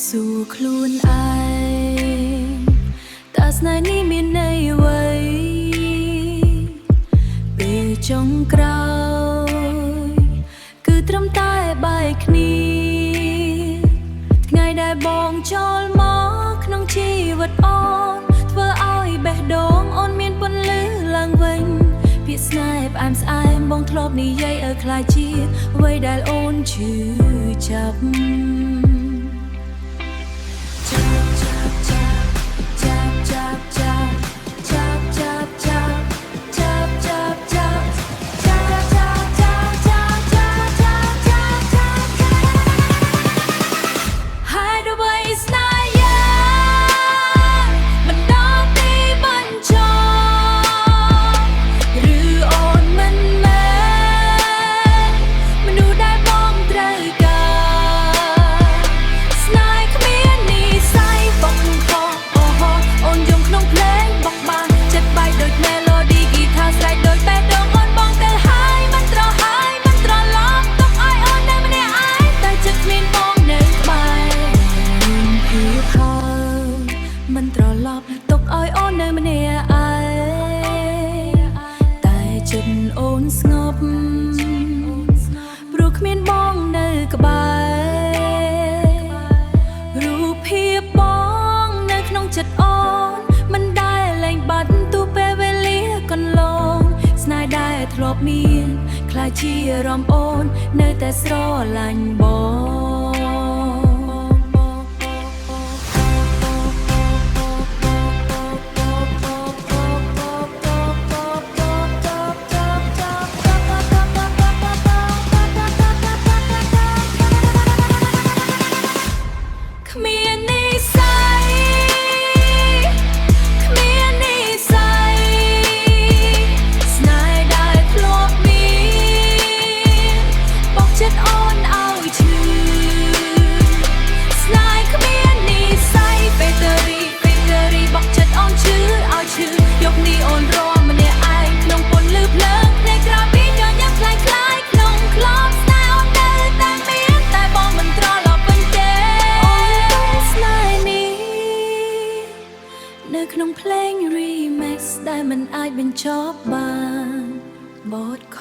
สู่ខ្លួនឯងតើស្នេហ៍នេះមានន័យអ្វីពេលចុងក្រោយគឺត្រឹមតែបែកគ្នាថ្ងៃដែលបងចូលមកក្នុងជីវិតអូនធ្វើឲ្យបេះដូងអូនមានពន្លឺឡើងវិញពាក្យស្នេហ៍ផ្អែមស្អែមបងធ្លាប់និយាយឲ្យខ្លាចជាអ្វីដែលអូនឈឺចាប់មិនត្រឡប់ទុកឲ្យអូននៅម្នាក់ឯងតែចិត្តអូនស្ងប់ព្រោះគ្មានបងនៅក្បែររូបភាពបងនៅក្នុងចិត្តអូនមិនដែលលែងបាត់ទោះពេលវេលាកន្លងស្នេហ៍ដែលធ្លាប់មានខ្លាចជាអារម្មណ៍អូននៅតែស្រឡាញ់បងយកនេះអូនរមម្នាក់ឯងក្នុងពន្លឺភ្លើងនៃក្រៅពីញញឹមខ្លាំងខ្លាយក្នុងក្លបស្នេហ៍អូននៅតែមានតែបងមិនត្រឡប់វិញទេអូនស្នេហ៍នេះនៅក្នុងភ្លេង remix ដែលមិនអាចបញ្ចប់បានបទខ